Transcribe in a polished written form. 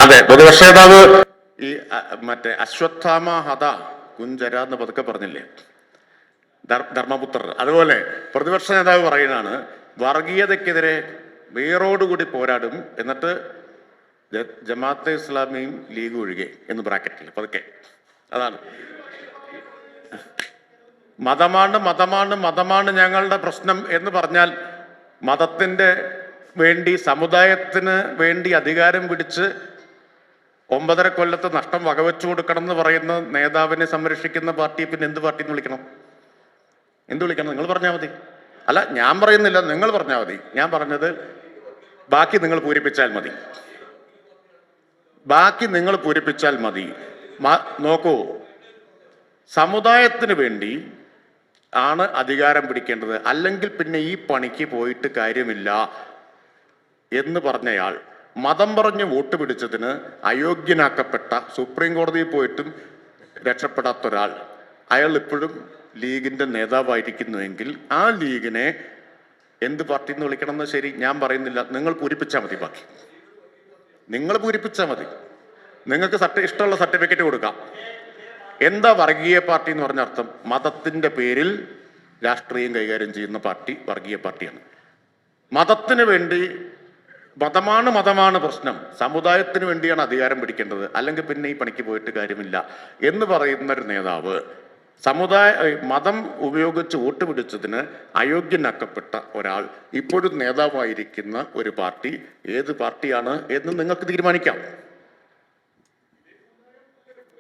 അതെ, പ്രതിപക്ഷ നേതാവ് ഈ മറ്റേ അശ്വത്ഥാമ ഹത കുഞ്ചര എന്ന് പതുക്കെ പറഞ്ഞില്ലേ, ധർമ്മപുത്രർ. അതുപോലെ പ്രതിപക്ഷ നേതാവ് പറയുന്നതാണ് വർഗീയതയ്ക്കെതിരെ വേരോടുകൂടി പോരാടും, എന്നിട്ട് ജമാഅത്തെ ഇസ്ലാമിയും ലീഗ് ഒഴികെ എന്ന് ബ്രാക്കറ്റിൽ പതുക്കെ. അതാണ് മതമാണ് ഞങ്ങളുടെ പ്രശ്നം എന്ന് പറഞ്ഞാൽ മതത്തിന്റെ വേണ്ടി, സമുദായത്തിന് വേണ്ടി അധികാരം പിടിച്ച് 9.5 കൊല്ലത്തെ നഷ്ടം വകവെച്ചു കൊടുക്കണം എന്ന് പറയുന്ന നേതാവിനെ സംരക്ഷിക്കുന്ന പാർട്ടിയെ പിന്നെ എന്ത് പാർട്ടി എന്ന് വിളിക്കണം? എന്ത് വിളിക്കണം? നിങ്ങൾ പറഞ്ഞാൽ മതി. അല്ല, ഞാൻ പറയുന്നില്ല, നിങ്ങൾ പറഞ്ഞാൽ മതി. ഞാൻ പറഞ്ഞത് ബാക്കി നിങ്ങൾ പൂരിപ്പിച്ചാൽ മതി. ബാക്കി നിങ്ങൾ പൂരിപ്പിച്ചാൽ മതി. നോക്കൂ, സമുദായത്തിന് വേണ്ടി ആണ് അധികാരം പിടിക്കേണ്ടത്, അല്ലെങ്കിൽ പിന്നെ ഈ പണിക്ക് പോയിട്ട് കാര്യമില്ല എന്ന് പറഞ്ഞയാൾ മതം പറഞ്ഞ് വോട്ട് പിടിച്ചതിന് അയോഗ്യനാക്കപ്പെട്ട, സുപ്രീം കോടതിയിൽ പോയിട്ടും രക്ഷപ്പെടാത്ത ഒരാൾ, അയാൾ ഇപ്പോഴും ലീഗിന്റെ നേതാവായിരിക്കുന്നുവെങ്കിൽ ആ ലീഗിനെ എന്ത് പാർട്ടി എന്ന് വിളിക്കണം എന്ന് ശരി ഞാൻ പറയുന്നില്ല, നിങ്ങൾ പൂരിപ്പിച്ചാൽ മതി. ബാക്കി നിങ്ങൾ പൂരിപ്പിച്ചാൽ മതി. നിങ്ങൾക്ക് ഇഷ്ടമുള്ള സർട്ടിഫിക്കറ്റ് കൊടുക്കാം. എന്താ വർഗീയ പാർട്ടി എന്ന് പറഞ്ഞ അർത്ഥം? മതത്തിന്റെ പേരിൽ രാഷ്ട്രീയം കൈകാര്യം ചെയ്യുന്ന പാർട്ടി വർഗീയ പാർട്ടിയാണ്. മതത്തിന് വേണ്ടി, മതമാണ് പ്രശ്നം, സമുദായത്തിന് വേണ്ടിയാണ് അധികാരം പിടിക്കേണ്ടത്, അല്ലെങ്കിൽ പിന്നെ ഈ പണിക്ക് പോയിട്ട് കാര്യമില്ല എന്ന് പറയുന്ന ഒരു നേതാവ് മതം ഉപയോഗിച്ച് വോട്ട് പിടിച്ചതിന് അയോഗ്യനാക്കപ്പെട്ട ഒരാൾ ഇപ്പോഴും നേതാവായിരിക്കുന്ന ഒരു പാർട്ടി ഏത് പാർട്ടിയാണ് എന്ന് നിങ്ങൾക്ക് തീരുമാനിക്കാം.